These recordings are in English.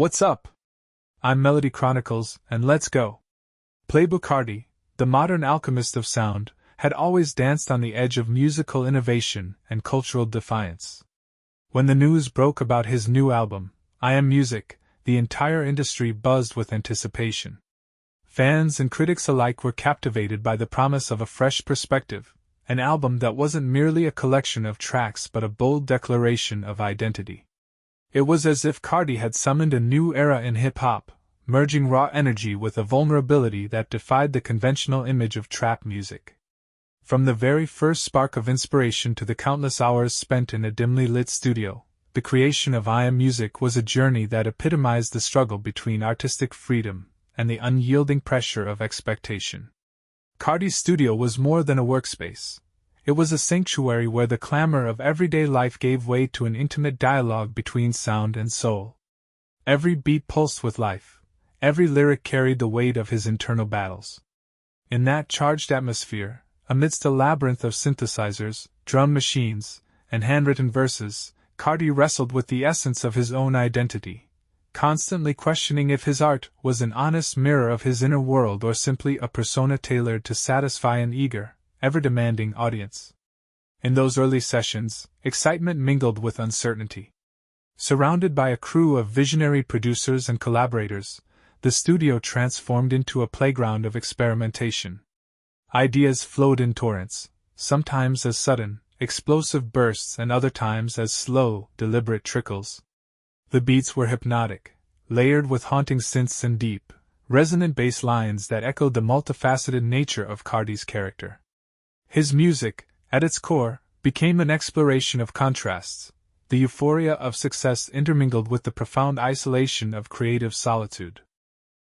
What's up? I'm Melody Chronicles, and let's go. Playboi Carti, the modern alchemist of sound, had always danced on the edge of musical innovation and cultural defiance. When the news broke about his new album, I Am Music, the entire industry buzzed with anticipation. Fans and critics alike were captivated by the promise of a fresh perspective, an album that wasn't merely a collection of tracks but a bold declaration of identity. It was as if Carti had summoned a new era in hip-hop, merging raw energy with a vulnerability that defied the conventional image of trap music. From the very first spark of inspiration to the countless hours spent in a dimly lit studio, the creation of I Am Music was a journey that epitomized the struggle between artistic freedom and the unyielding pressure of expectation. Carti's studio was more than a workspace. It was a sanctuary where the clamor of everyday life gave way to an intimate dialogue between sound and soul. Every beat pulsed with life. Every lyric carried the weight of his internal battles. In that charged atmosphere, amidst a labyrinth of synthesizers, drum machines, and handwritten verses, Carti wrestled with the essence of his own identity, constantly questioning if his art was an honest mirror of his inner world or simply a persona tailored to satisfy an eager, ever-demanding audience. In those early sessions, excitement mingled with uncertainty. Surrounded by a crew of visionary producers and collaborators, the studio transformed into a playground of experimentation. Ideas flowed in torrents, sometimes as sudden, explosive bursts and other times as slow, deliberate trickles. The beats were hypnotic, layered with haunting synths and deep, resonant bass lines that echoed the multifaceted nature of Carti's character. His music, at its core, became an exploration of contrasts, the euphoria of success intermingled with the profound isolation of creative solitude.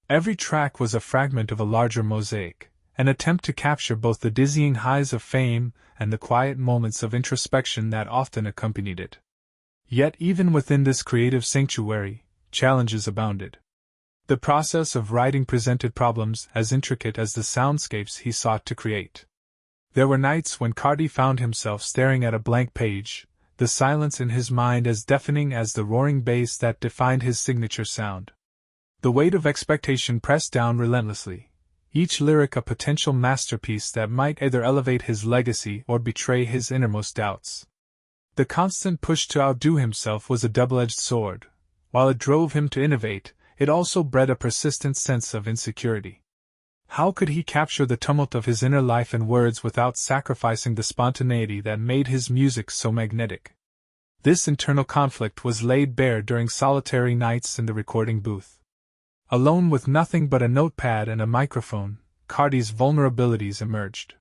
Every track was a fragment of a larger mosaic, an attempt to capture both the dizzying highs of fame and the quiet moments of introspection that often accompanied it. Yet even within this creative sanctuary, challenges abounded. The process of writing presented problems as intricate as the soundscapes he sought to create. There were nights when Carti found himself staring at a blank page, the silence in his mind as deafening as the roaring bass that defined his signature sound. The weight of expectation pressed down relentlessly, each lyric a potential masterpiece that might either elevate his legacy or betray his innermost doubts. The constant push to outdo himself was a double-edged sword. While it drove him to innovate, it also bred a persistent sense of insecurity. How could he capture the tumult of his inner life in words without sacrificing the spontaneity that made his music so magnetic? This internal conflict was laid bare during solitary nights in the recording booth. Alone with nothing but a notepad and a microphone, Carti's vulnerabilities emerged.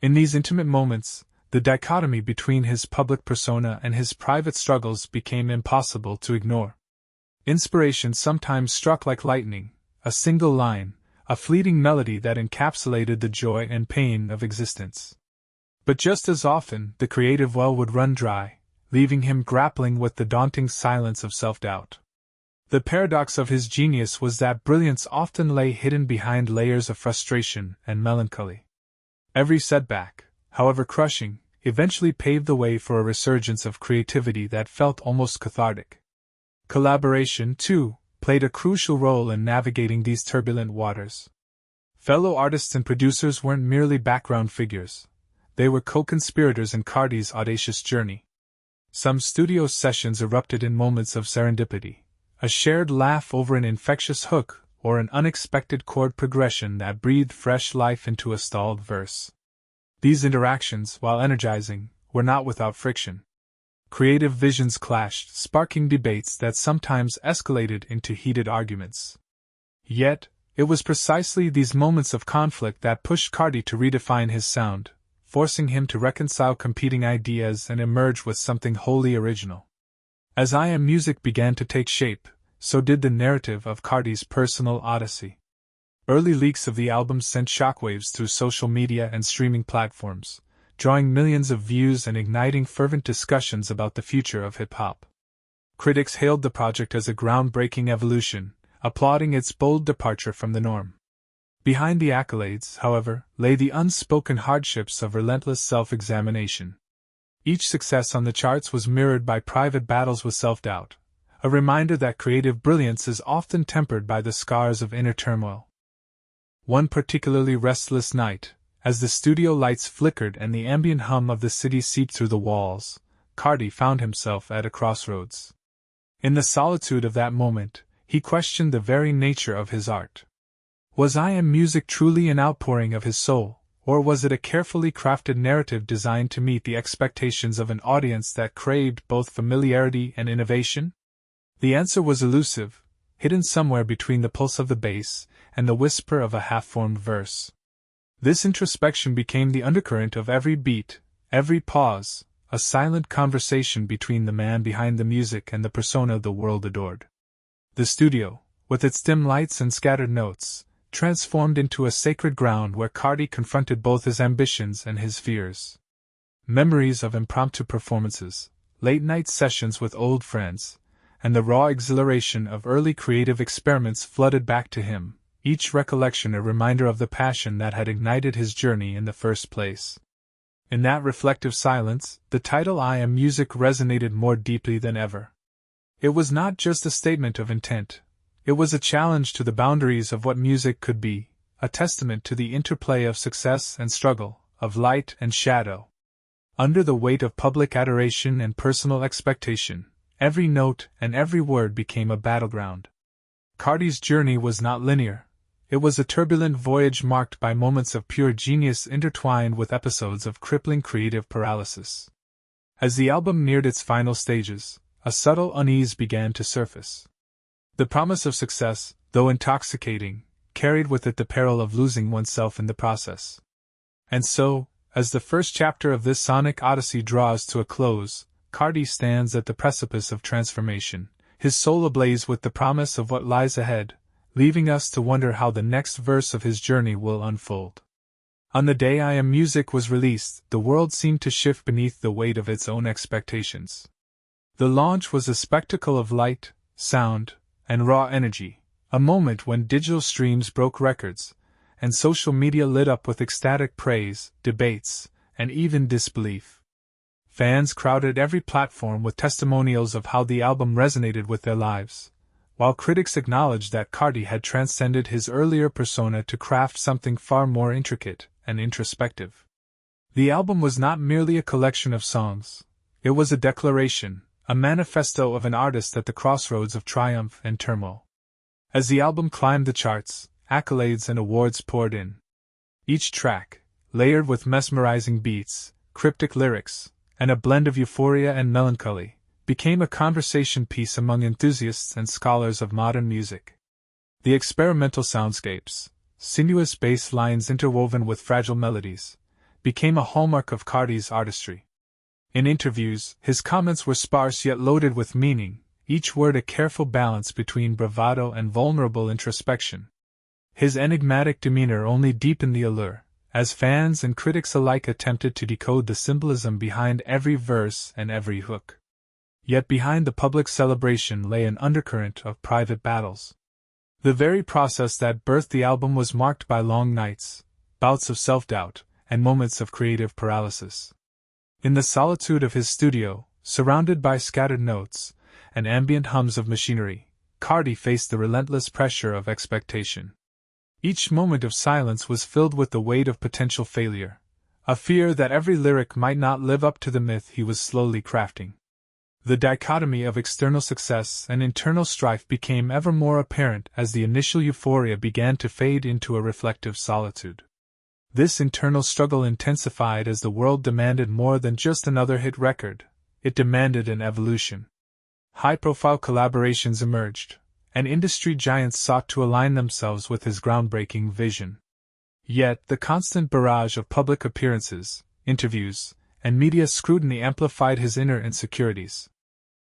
In these intimate moments, the dichotomy between his public persona and his private struggles became impossible to ignore. Inspiration sometimes struck like lightning, a single line, a fleeting melody that encapsulated the joy and pain of existence. But just as often, the creative well would run dry, leaving him grappling with the daunting silence of self-doubt. The paradox of his genius was that brilliance often lay hidden behind layers of frustration and melancholy. Every setback, however crushing, eventually paved the way for a resurgence of creativity that felt almost cathartic. Collaboration, too, played a crucial role in navigating these turbulent waters. Fellow artists and producers weren't merely background figures. They were co-conspirators in Carti's audacious journey. Some studio sessions erupted in moments of serendipity, a shared laugh over an infectious hook or an unexpected chord progression that breathed fresh life into a stalled verse. These interactions, while energizing, were not without friction. Creative visions clashed, sparking debates that sometimes escalated into heated arguments. Yet, it was precisely these moments of conflict that pushed Carti to redefine his sound, forcing him to reconcile competing ideas and emerge with something wholly original. As I Am Music began to take shape, so did the narrative of Carti's personal Odyssey. Early leaks of the album sent shockwaves through social media and streaming platforms, drawing millions of views and igniting fervent discussions about the future of hip-hop. Critics hailed the project as a groundbreaking evolution, applauding its bold departure from the norm. Behind the accolades, however, lay the unspoken hardships of relentless self-examination. Each success on the charts was mirrored by private battles with self-doubt, a reminder that creative brilliance is often tempered by the scars of inner turmoil. One particularly restless night, as the studio lights flickered and the ambient hum of the city seeped through the walls, Carti found himself at a crossroads. In the solitude of that moment, he questioned the very nature of his art. Was music truly an outpouring of his soul, or was it a carefully crafted narrative designed to meet the expectations of an audience that craved both familiarity and innovation? The answer was elusive, hidden somewhere between the pulse of the bass and the whisper of a half-formed verse. This introspection became the undercurrent of every beat, every pause, a silent conversation between the man behind the music and the persona the world adored. The studio, with its dim lights and scattered notes, transformed into a sacred ground where Carti confronted both his ambitions and his fears. Memories of impromptu performances, late-night sessions with old friends, and the raw exhilaration of early creative experiments flooded back to him, each recollection a reminder of the passion that had ignited his journey in the first place. In that reflective silence, the title "I Am Music" resonated more deeply than ever. It was not just a statement of intent. It was a challenge to the boundaries of what music could be, a testament to the interplay of success and struggle, of light and shadow. Under the weight of public adoration and personal expectation, every note and every word became a battleground. Carti's journey was not linear. It was a turbulent voyage marked by moments of pure genius intertwined with episodes of crippling creative paralysis. As the album neared its final stages, a subtle unease began to surface. The promise of success, though intoxicating, carried with it the peril of losing oneself in the process. And so, as the first chapter of this sonic odyssey draws to a close, Carti stands at the precipice of transformation, his soul ablaze with the promise of what lies ahead, leaving us to wonder how the next verse of his journey will unfold. On the day "I Am Music" was released, the world seemed to shift beneath the weight of its own expectations. The launch was a spectacle of light, sound, and raw energy, a moment when digital streams broke records, and social media lit up with ecstatic praise, debates, and even disbelief. Fans crowded every platform with testimonials of how the album resonated with their lives, while critics acknowledged that Carti had transcended his earlier persona to craft something far more intricate and introspective. The album was not merely a collection of songs. It was a declaration, a manifesto of an artist at the crossroads of triumph and turmoil. As the album climbed the charts, accolades and awards poured in. Each track, layered with mesmerizing beats, cryptic lyrics, and a blend of euphoria and melancholy, became a conversation piece among enthusiasts and scholars of modern music. The experimental soundscapes, sinuous bass lines interwoven with fragile melodies, became a hallmark of Carti's artistry. In interviews, his comments were sparse yet loaded with meaning, each word a careful balance between bravado and vulnerable introspection. His enigmatic demeanor only deepened the allure, as fans and critics alike attempted to decode the symbolism behind every verse and every hook. Yet behind the public celebration lay an undercurrent of private battles. The very process that birthed the album was marked by long nights, bouts of self-doubt, and moments of creative paralysis. In the solitude of his studio, surrounded by scattered notes and ambient hums of machinery, Carti faced the relentless pressure of expectation. Each moment of silence was filled with the weight of potential failure, a fear that every lyric might not live up to the myth he was slowly crafting. The dichotomy of external success and internal strife became ever more apparent as the initial euphoria began to fade into a reflective solitude. This internal struggle intensified as the world demanded more than just another hit record. It demanded an evolution. High-profile collaborations emerged, and industry giants sought to align themselves with his groundbreaking vision. Yet, the constant barrage of public appearances, interviews, and media scrutiny amplified his inner insecurities.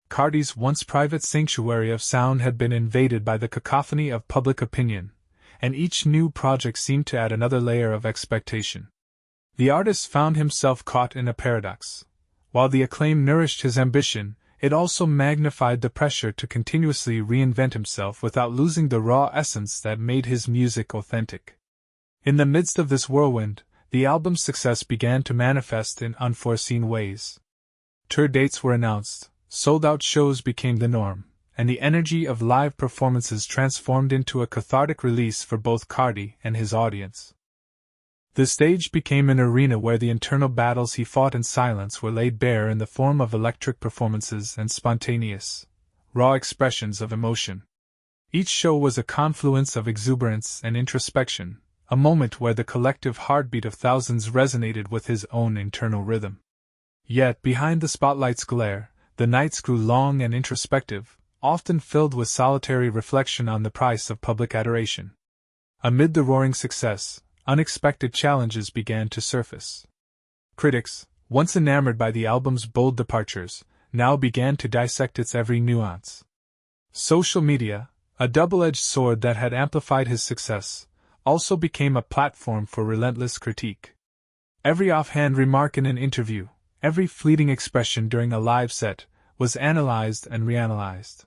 Carti's once private sanctuary of sound had been invaded by the cacophony of public opinion, and each new project seemed to add another layer of expectation. The artist found himself caught in a paradox. While the acclaim nourished his ambition, it also magnified the pressure to continuously reinvent himself without losing the raw essence that made his music authentic. In the midst of this whirlwind, the album's success began to manifest in unforeseen ways. Tour dates were announced, sold-out shows became the norm, and the energy of live performances transformed into a cathartic release for both Carti and his audience. The stage became an arena where the internal battles he fought in silence were laid bare in the form of electric performances and spontaneous, raw expressions of emotion. Each show was a confluence of exuberance and introspection, a moment where the collective heartbeat of thousands resonated with his own internal rhythm. Yet, behind the spotlight's glare, the nights grew long and introspective, often filled with solitary reflection on the price of public adoration. Amid the roaring success, unexpected challenges began to surface. Critics, once enamored by the album's bold departures, now began to dissect its every nuance. Social media, a double-edged sword that had amplified his success, also became a platform for relentless critique. Every offhand remark in an interview, every fleeting expression during a live set, was analyzed and reanalyzed.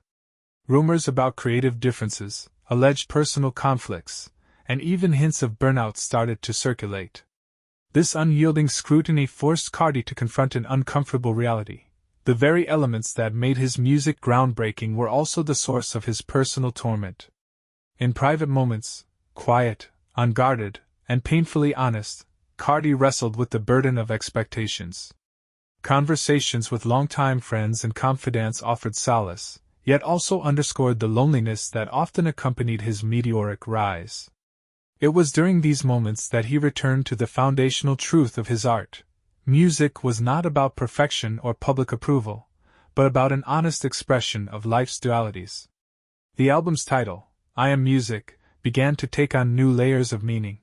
Rumors about creative differences, alleged personal conflicts, and even hints of burnout started to circulate. This unyielding scrutiny forced Carti to confront an uncomfortable reality. The very elements that made his music groundbreaking were also the source of his personal torment. In private moments, quiet, unguarded, and painfully honest, Carti wrestled with the burden of expectations. Conversations with longtime friends and confidants offered solace, yet also underscored the loneliness that often accompanied his meteoric rise. It was during these moments that he returned to the foundational truth of his art. Music was not about perfection or public approval, but about an honest expression of life's dualities. The album's title, I Am Music, began to take on new layers of meaning.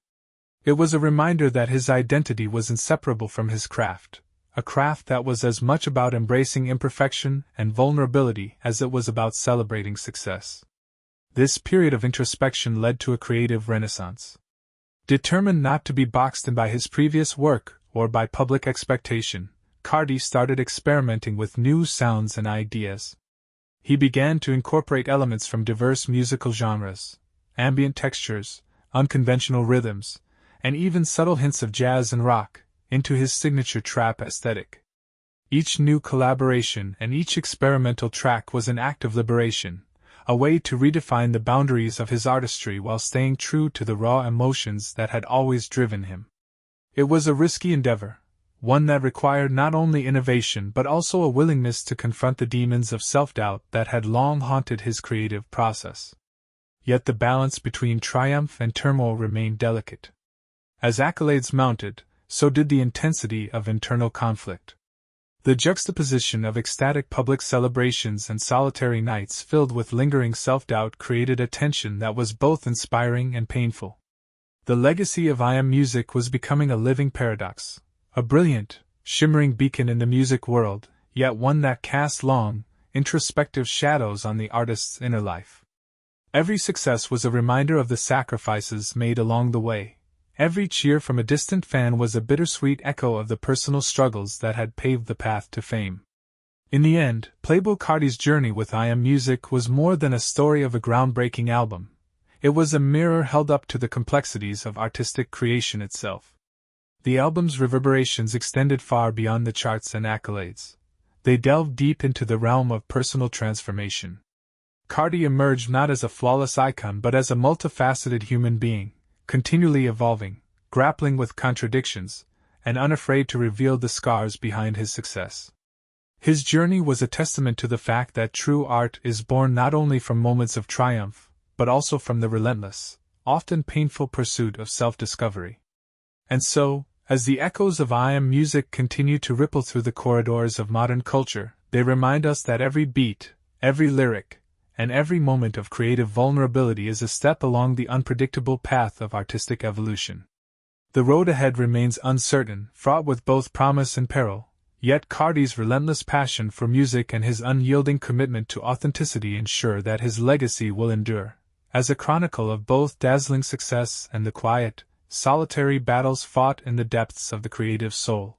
It was a reminder that his identity was inseparable from his craft, a craft that was as much about embracing imperfection and vulnerability as it was about celebrating success. This period of introspection led to a creative renaissance. Determined not to be boxed in by his previous work or by public expectation, Carti started experimenting with new sounds and ideas. He began to incorporate elements from diverse musical genres, ambient textures, unconventional rhythms, and even subtle hints of jazz and rock, into his signature trap aesthetic. Each new collaboration and each experimental track was an act of liberation, a way to redefine the boundaries of his artistry while staying true to the raw emotions that had always driven him. It was a risky endeavor, one that required not only innovation but also a willingness to confront the demons of self-doubt that had long haunted his creative process. Yet the balance between triumph and turmoil remained delicate. As accolades mounted, so did the intensity of internal conflict. The juxtaposition of ecstatic public celebrations and solitary nights filled with lingering self-doubt created a tension that was both inspiring and painful. The legacy of I Am Music was becoming a living paradox, a brilliant, shimmering beacon in the music world, yet one that cast long, introspective shadows on the artist's inner life. Every success was a reminder of the sacrifices made along the way. Every cheer from a distant fan was a bittersweet echo of the personal struggles that had paved the path to fame. In the end, Playboi Carti's journey with I Am Music was more than a story of a groundbreaking album. It was a mirror held up to the complexities of artistic creation itself. The album's reverberations extended far beyond the charts and accolades. They delved deep into the realm of personal transformation. Carti emerged not as a flawless icon but as a multifaceted human being, continually evolving, grappling with contradictions, and unafraid to reveal the scars behind his success. His journey was a testament to the fact that true art is born not only from moments of triumph, but also from the relentless, often painful pursuit of self-discovery. And so, as the echoes of I Am Music continue to ripple through the corridors of modern culture, they remind us that every beat, every lyric, and every moment of creative vulnerability is a step along the unpredictable path of artistic evolution. The road ahead remains uncertain, fraught with both promise and peril, yet Carti's relentless passion for music and his unyielding commitment to authenticity ensure that his legacy will endure, as a chronicle of both dazzling success and the quiet, solitary battles fought in the depths of the creative soul.